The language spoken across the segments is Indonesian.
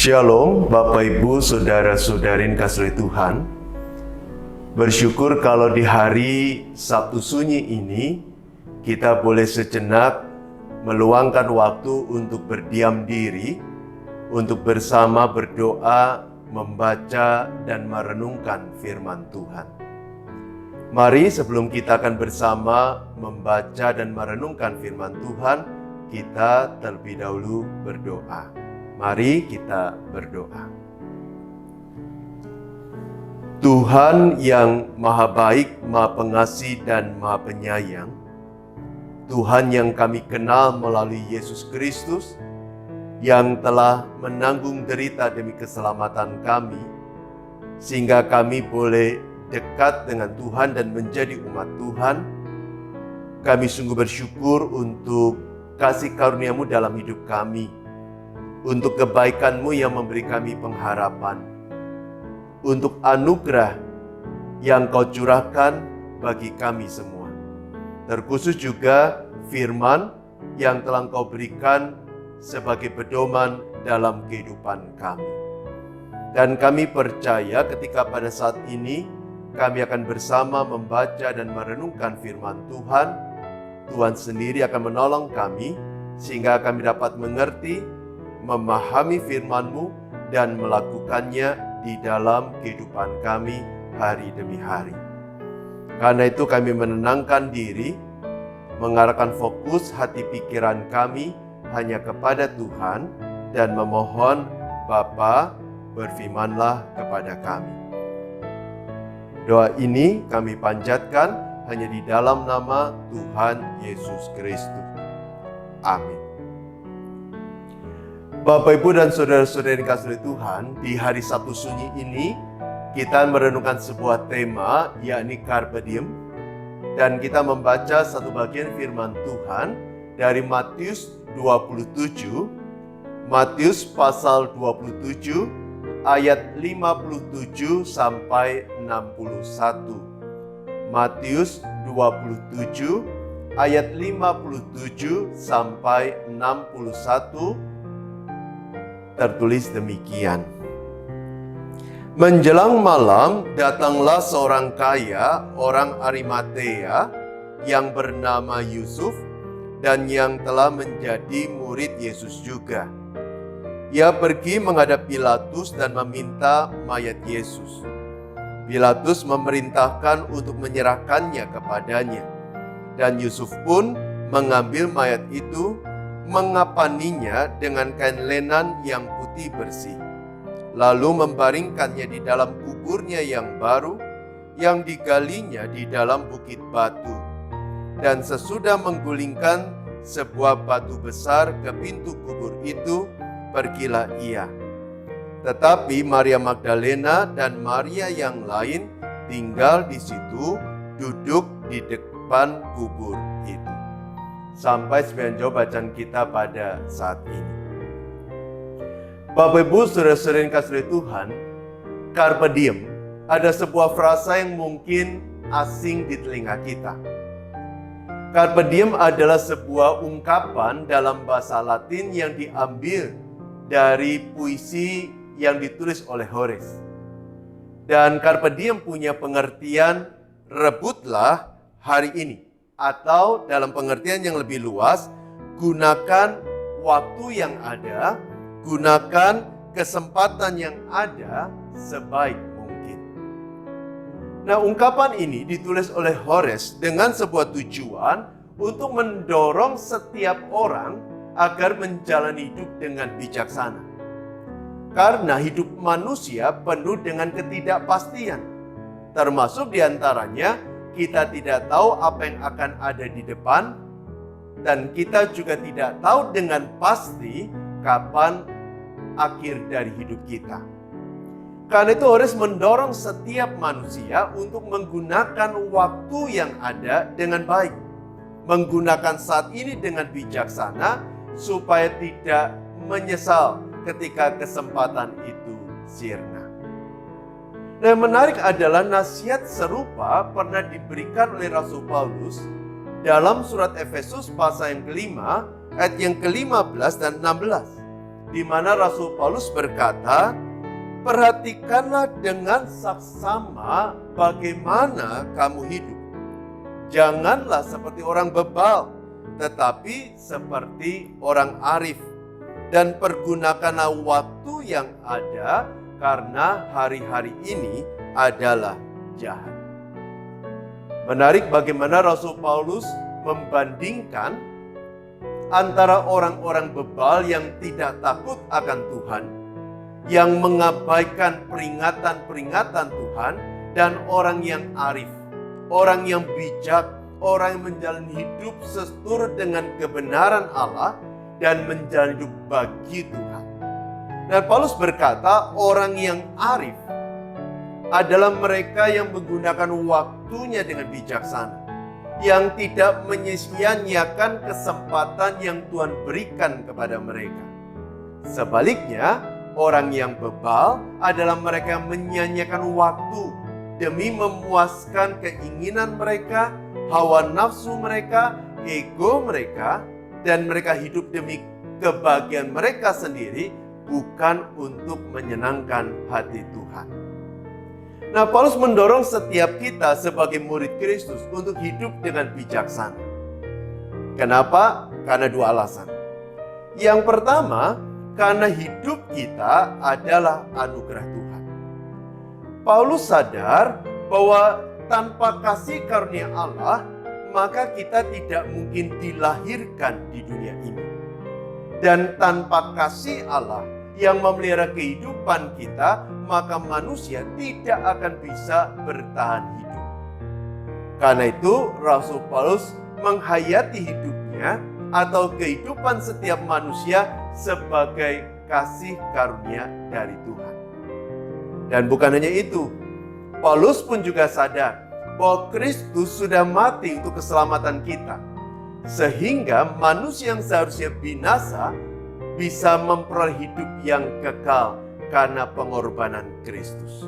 Shalom, Bapak Ibu, Saudara-saudari kasih Tuhan. Bersyukur kalau di hari Sabtu Sunyi ini kita boleh sejenak meluangkan waktu untuk berdiam diri, untuk bersama berdoa, membaca dan merenungkan firman Tuhan. Mari sebelum kita akan bersama membaca dan merenungkan firman Tuhan, kita terlebih dahulu berdoa. Mari kita berdoa. Tuhan yang Maha Baik, Maha Pengasih dan Maha Penyayang, Tuhan yang kami kenal melalui Yesus Kristus, yang telah menanggung derita demi keselamatan kami, sehingga kami boleh dekat dengan Tuhan dan menjadi umat Tuhan. Kami sungguh bersyukur untuk kasih karunia-Mu dalam hidup kami, untuk kebaikan-Mu yang memberi kami pengharapan, untuk anugerah yang Kau curahkan bagi kami semua. Terkhusus juga firman yang telah Kau berikan sebagai pedoman dalam kehidupan kami. Dan kami percaya ketika pada saat ini kami akan bersama membaca dan merenungkan firman Tuhan, Tuhan sendiri akan menolong kami sehingga kami dapat mengerti, memahami firman-Mu dan melakukannya di dalam kehidupan kami hari demi hari. Karena itu kami menenangkan diri, mengarahkan fokus hati pikiran kami hanya kepada Tuhan dan memohon, Bapa, berfirmanlah kepada kami. Doa ini kami panjatkan hanya di dalam nama Tuhan Yesus Kristus. Amin. Bapak, Ibu, dan saudara-saudari kasih Tuhan, di hari Sabtu Sunyi ini kita merenungkan sebuah tema, yakni Carpe Diem, dan kita membaca satu bagian firman Tuhan dari Matius 27, Matius pasal 27, ayat 57 sampai 61. Matius 27, ayat 57 sampai 61, tertulis demikian. Menjelang malam, datanglah seorang kaya, orang Arimatea, yang bernama Yusuf, dan yang telah menjadi murid Yesus juga. Ia pergi menghadap Pilatus dan meminta mayat Yesus. Pilatus memerintahkan untuk menyerahkannya kepadanya. Dan Yusuf pun mengambil mayat itu, mengapaninya dengan kain lenan yang putih bersih, lalu membaringkannya di dalam kuburnya yang baru, yang digalinya di dalam bukit batu. Dan sesudah menggulingkan sebuah batu besar ke pintu kubur itu, pergilah ia. Tetapi Maria Magdalena dan Maria yang lain tinggal di situ, duduk di depan kubur itu. Sampai sekian jauh bacaan kita pada saat ini. Bapak, Ibu, saudara-saudari kasih Tuhan, Carpe Diem ada sebuah frasa yang mungkin asing di telinga kita. Carpe Diem adalah sebuah ungkapan dalam bahasa Latin yang diambil dari puisi yang ditulis oleh Horace. Dan Carpe Diem punya pengertian rebutlah hari ini. Atau dalam pengertian yang lebih luas, gunakan waktu yang ada, gunakan kesempatan yang ada sebaik mungkin. Nah, ungkapan ini ditulis oleh Horace dengan sebuah tujuan untuk mendorong setiap orang agar menjalani hidup dengan bijaksana. Karena hidup manusia penuh dengan ketidakpastian, termasuk diantaranya kita tidak tahu apa yang akan ada di depan, dan kita juga tidak tahu dengan pasti kapan akhir dari hidup kita. Karena itu Horace mendorong setiap manusia untuk menggunakan waktu yang ada dengan baik, menggunakan saat ini dengan bijaksana supaya tidak menyesal ketika kesempatan itu sirna. Nah, yang menarik adalah nasihat serupa pernah diberikan oleh Rasul Paulus dalam surat Efesus pasal yang kelima, ayat yang ke-15 dan 16. di mana Rasul Paulus berkata, perhatikanlah dengan saksama bagaimana kamu hidup. Janganlah seperti orang bebal, tetapi seperti orang arif. Dan pergunakanlah waktu yang ada, karena hari-hari ini adalah jahat. Menarik bagaimana Rasul Paulus membandingkan antara orang-orang bebal yang tidak takut akan Tuhan, yang mengabaikan peringatan-peringatan Tuhan, dan orang yang arif, orang yang bijak, orang yang menjalani hidup seturut dengan kebenaran Allah dan menjalani hidup bagi Tuhan. Dan Paulus berkata, orang yang arif adalah mereka yang menggunakan waktunya dengan bijaksana, yang tidak menyia-nyiakan kesempatan yang Tuhan berikan kepada mereka. Sebaliknya, orang yang bebal adalah mereka yang menyia-nyiakan waktu demi memuaskan keinginan mereka, hawa nafsu mereka, ego mereka, dan mereka hidup demi kebahagiaan mereka sendiri, bukan untuk menyenangkan hati Tuhan. Nah, Paulus mendorong setiap kita sebagai murid Kristus untuk hidup dengan bijaksana. Kenapa? Karena dua alasan. Yang pertama, karena hidup kita adalah anugerah Tuhan. Paulus sadar bahwa tanpa kasih karunia Allah, maka kita tidak mungkin dilahirkan di dunia ini. Dan tanpa kasih Allah yang memelihara kehidupan kita, maka manusia tidak akan bisa bertahan hidup. Karena itu, Rasul Paulus menghayati hidupnya atau kehidupan setiap manusia sebagai kasih karunia dari Tuhan. Dan bukan hanya itu, Paulus pun juga sadar bahwa Kristus sudah mati untuk keselamatan kita, sehingga manusia yang seharusnya binasa bisa memperoleh hidup yang kekal karena pengorbanan Kristus.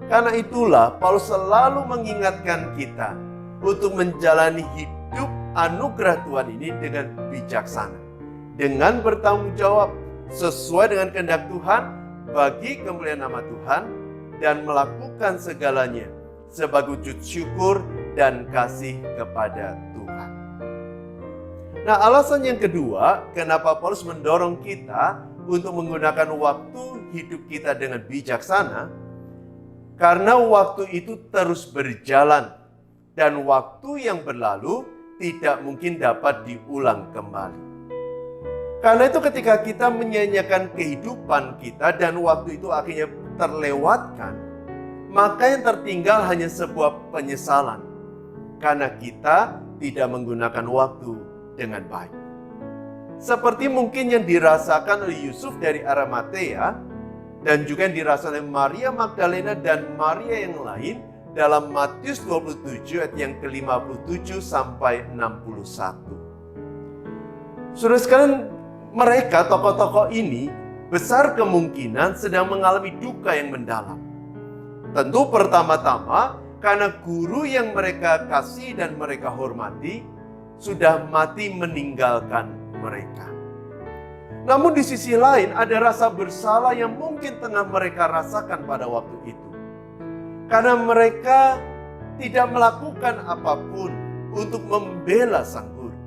Karena itulah Paulus selalu mengingatkan kita untuk menjalani hidup anugerah Tuhan ini dengan bijaksana, dengan bertanggung jawab sesuai dengan kehendak Tuhan bagi kemuliaan nama Tuhan, dan melakukan segalanya sebagai wujud syukur dan kasih kepada Tuhan. Nah, alasan yang kedua kenapa Paulus mendorong kita untuk menggunakan waktu hidup kita dengan bijaksana, karena waktu itu terus berjalan dan waktu yang berlalu tidak mungkin dapat diulang kembali. Karena itu ketika kita menyia-nyiakan kehidupan kita dan waktu itu akhirnya terlewatkan, maka yang tertinggal hanya sebuah penyesalan karena kita tidak menggunakan waktu dengan baik. Seperti mungkin yang dirasakan oleh Yusuf dari Arimatea dan juga yang dirasakan oleh Maria Magdalena dan Maria yang lain dalam Matius 27 ayat yang ke-57 sampai 61. Saudara sekalian, mereka tokoh-tokoh ini besar kemungkinan sedang mengalami duka yang mendalam. Tentu pertama-tama karena guru yang mereka kasih dan mereka hormati sudah mati meninggalkan mereka. Namun di sisi lain ada rasa bersalah yang mungkin tengah mereka rasakan pada waktu itu. Karena mereka tidak melakukan apapun untuk membela sang guru.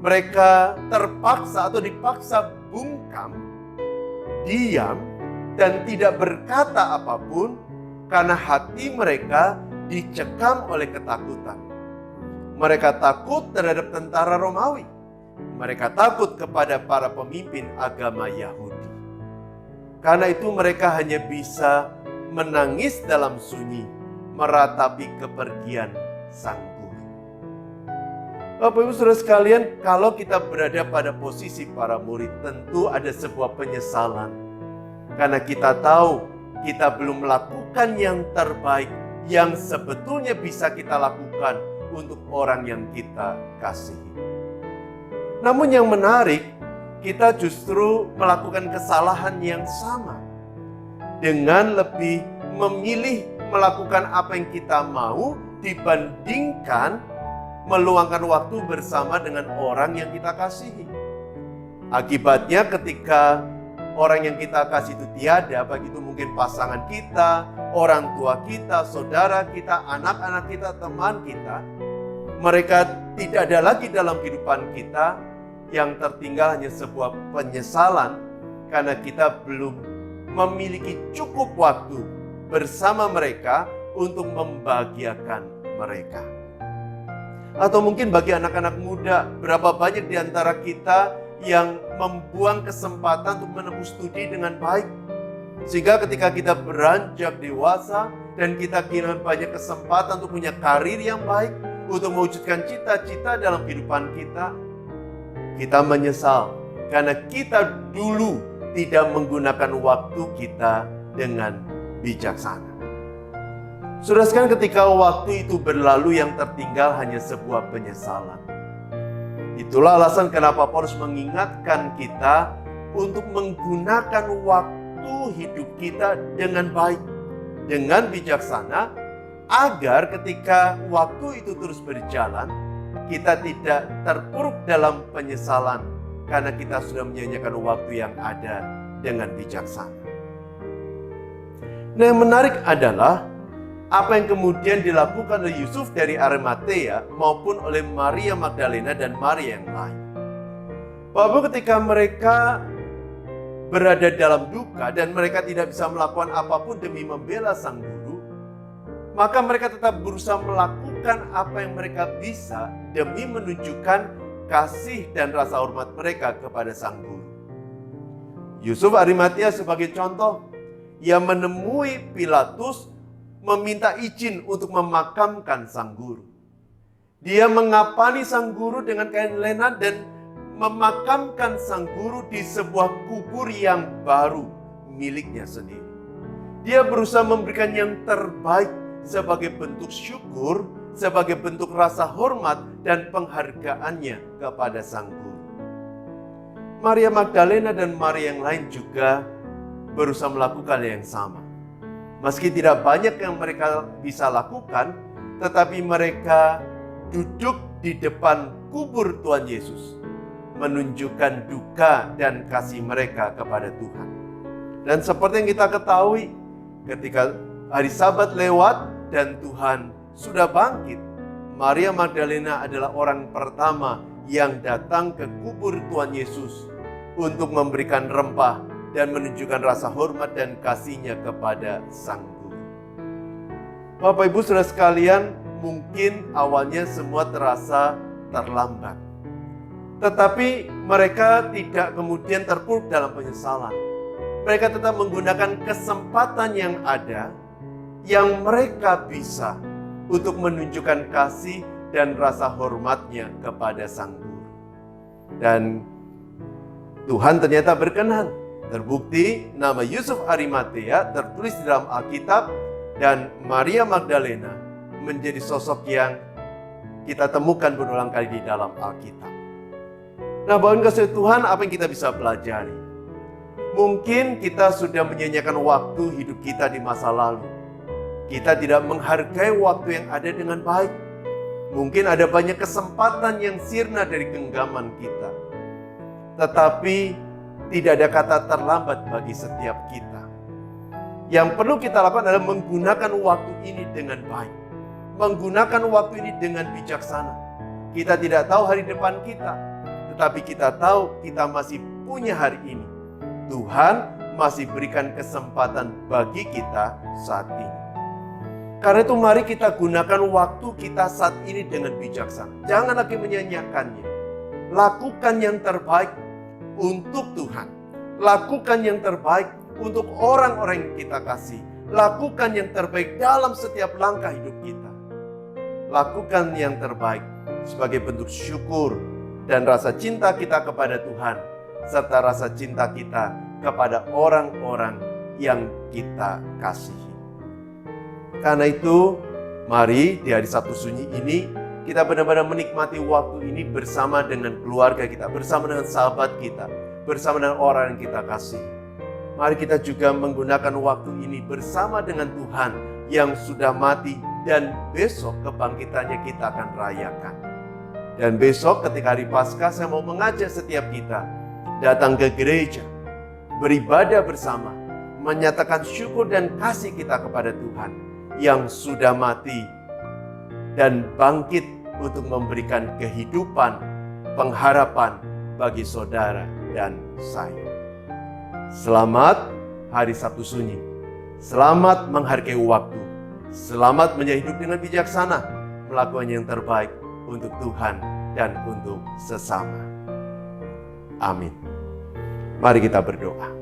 Mereka terpaksa atau dipaksa bungkam, diam, dan tidak berkata apapun karena hati mereka dicekam oleh ketakutan. Mereka takut terhadap tentara Romawi. Mereka takut kepada para pemimpin agama Yahudi. Karena itu mereka hanya bisa menangis dalam sunyi, meratapi kepergian sang guru. Bapak Ibu Saudara sekalian, kalau kita berada pada posisi para murid, tentu ada sebuah penyesalan. Karena kita tahu kita belum melakukan yang terbaik yang sebetulnya bisa kita lakukan untuk orang yang kita kasihi. Namun yang menarik, kita justru melakukan kesalahan yang sama. Dengan lebih memilih melakukan apa yang kita mau dibandingkan meluangkan waktu bersama dengan orang yang kita kasihi. Akibatnya ketika orang yang kita kasih itu tiada, baik itu mungkin pasangan kita, orang tua kita, saudara kita, anak-anak kita, teman kita, mereka tidak ada lagi dalam kehidupan kita. Yang tertinggal hanya sebuah penyesalan karena kita belum memiliki cukup waktu bersama mereka untuk membahagiakan mereka. Atau mungkin bagi anak-anak muda, berapa banyak di antara kita yang membuang kesempatan untuk menempuh studi dengan baik. Sehingga ketika kita beranjak dewasa dan kita kehilangan banyak kesempatan untuk punya karir yang baik, untuk mewujudkan cita-cita dalam kehidupan kita, kita menyesal karena kita dulu tidak menggunakan waktu kita dengan bijaksana. Saudara sekalian, ketika waktu itu berlalu, yang tertinggal hanya sebuah penyesalan. Itulah alasan kenapa Paulus mengingatkan kita untuk menggunakan waktu hidup kita dengan baik, dengan bijaksana, agar ketika waktu itu terus berjalan, kita tidak terpuruk dalam penyesalan karena kita sudah menyia-nyiakan waktu yang ada dengan bijaksana. Nah, yang menarik adalah apa yang kemudian dilakukan oleh Yusuf dari Arimatea maupun oleh Maria Magdalena dan Maria yang lain. Bahwa ketika mereka berada dalam duka dan mereka tidak bisa melakukan apapun demi membela sang guru, maka mereka tetap berusaha melakukan apa yang mereka bisa demi menunjukkan kasih dan rasa hormat mereka kepada sang guru. Yusuf Arimatea sebagai contoh, ia menemui Pilatus meminta izin untuk memakamkan sang guru. Dia mengapani sang guru dengan kain lenan dan memakamkan sang guru di sebuah kubur yang baru miliknya sendiri. Dia berusaha memberikan yang terbaik sebagai bentuk syukur, sebagai bentuk rasa hormat dan penghargaannya kepada sang guru. Maria Magdalena dan Maria yang lain juga berusaha melakukan yang sama. Meski tidak banyak yang mereka bisa lakukan, tetapi mereka duduk di depan kubur Tuhan Yesus, menunjukkan duka dan kasih mereka kepada Tuhan. Dan seperti yang kita ketahui, ketika hari Sabat lewat dan Tuhan sudah bangkit, Maria Magdalena adalah orang pertama yang datang ke kubur Tuhan Yesus untuk memberikan rempah dan menunjukkan rasa hormat dan kasihnya kepada sang guru. Bapak Ibu Saudara sekalian, mungkin awalnya semua terasa terlambat. Tetapi mereka tidak kemudian terpuruk dalam penyesalan. Mereka tetap menggunakan kesempatan yang ada, yang mereka bisa untuk menunjukkan kasih dan rasa hormatnya kepada sang guru. Dan Tuhan ternyata berkenan. Terbukti nama Yusuf Arimatea tertulis di dalam Alkitab dan Maria Magdalena menjadi sosok yang kita temukan berulang kali di dalam Alkitab. Nah, Bapak kasih Tuhan, apa yang kita bisa pelajari? Mungkin kita sudah menyia-nyiakan waktu hidup kita di masa lalu. Kita tidak menghargai waktu yang ada dengan baik. Mungkin ada banyak kesempatan yang sirna dari genggaman kita. Tetapi tidak ada kata terlambat bagi setiap kita. Yang perlu kita lakukan adalah menggunakan waktu ini dengan baik. Menggunakan waktu ini dengan bijaksana. Kita tidak tahu hari depan kita, tetapi kita tahu kita masih punya hari ini. Tuhan masih berikan kesempatan bagi kita saat ini. Karena itu mari kita gunakan waktu kita saat ini dengan bijaksana. Jangan lagi menyia-nyiakannya. Lakukan yang terbaik untuk Tuhan. Lakukan yang terbaik untuk orang-orang yang kita kasih. Lakukan yang terbaik dalam setiap langkah hidup kita. Lakukan yang terbaik sebagai bentuk syukur dan rasa cinta kita kepada Tuhan, serta rasa cinta kita kepada orang-orang yang kita kasihi. Karena itu, mari di hari Sabtu Sunyi ini kita benar-benar menikmati waktu ini bersama dengan keluarga kita, bersama dengan sahabat kita, bersama dengan orang yang kita kasih. Mari kita juga menggunakan waktu ini bersama dengan Tuhan yang sudah mati, dan besok kebangkitannya kita akan rayakan. Dan besok ketika hari Paskah, saya mau mengajak setiap kita datang ke gereja, beribadah bersama, menyatakan syukur dan kasih kita kepada Tuhan yang sudah mati dan bangkit untuk memberikan kehidupan, pengharapan bagi saudara dan saya. Selamat hari Sabtu Sunyi. Selamat menghargai waktu. Selamat menjadi hidup dengan bijaksana, melakukan yang terbaik untuk Tuhan dan untuk sesama. Amin. Mari kita berdoa.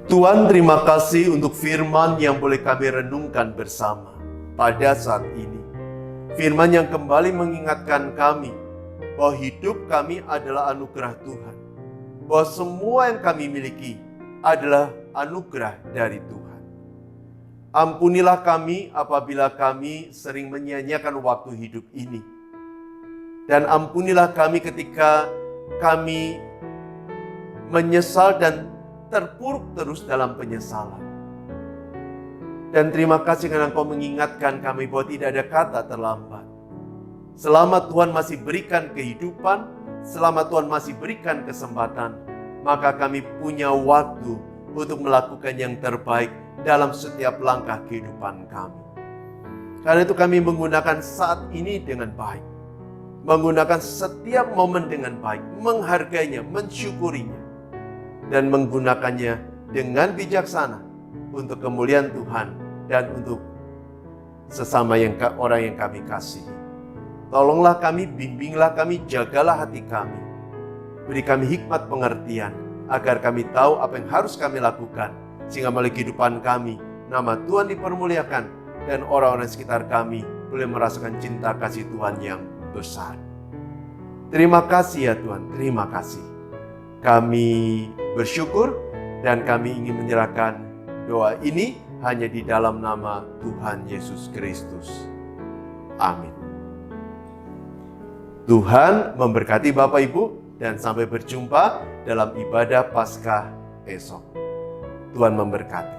Tuhan, terima kasih untuk firman yang boleh kami renungkan bersama pada saat ini. Firman yang kembali mengingatkan kami bahwa hidup kami adalah anugerah Tuhan. Bahwa semua yang kami miliki adalah anugerah dari Tuhan. Ampunilah kami apabila kami sering menyia-nyiakan waktu hidup ini. Dan ampunilah kami ketika kami menyesal dan terpuruk terus dalam penyesalan. Dan terima kasih karena Engkau mengingatkan kami bahwa tidak ada kata terlambat. Selama Tuhan masih berikan kehidupan, selama Tuhan masih berikan kesempatan, maka kami punya waktu untuk melakukan yang terbaik dalam setiap langkah kehidupan kami. Karena itu kami menggunakan saat ini dengan baik. Menggunakan setiap momen dengan baik. Menghargainya, mensyukurinya. Dan menggunakannya dengan bijaksana untuk kemuliaan Tuhan dan untuk sesama orang yang kami kasihi. Tolonglah kami, bimbinglah kami, jagalah hati kami. Beri kami hikmat pengertian agar kami tahu apa yang harus kami lakukan. Sehingga melalui kehidupan kami, nama Tuhan dipermuliakan dan orang-orang sekitar kami boleh merasakan cinta kasih Tuhan yang besar. Terima kasih ya Tuhan, terima kasih. Kami bersyukur dan kami ingin menyerahkan doa ini hanya di dalam nama Tuhan Yesus Kristus. Amin. Tuhan memberkati Bapak Ibu dan sampai berjumpa dalam ibadah Paskah esok. Tuhan memberkati.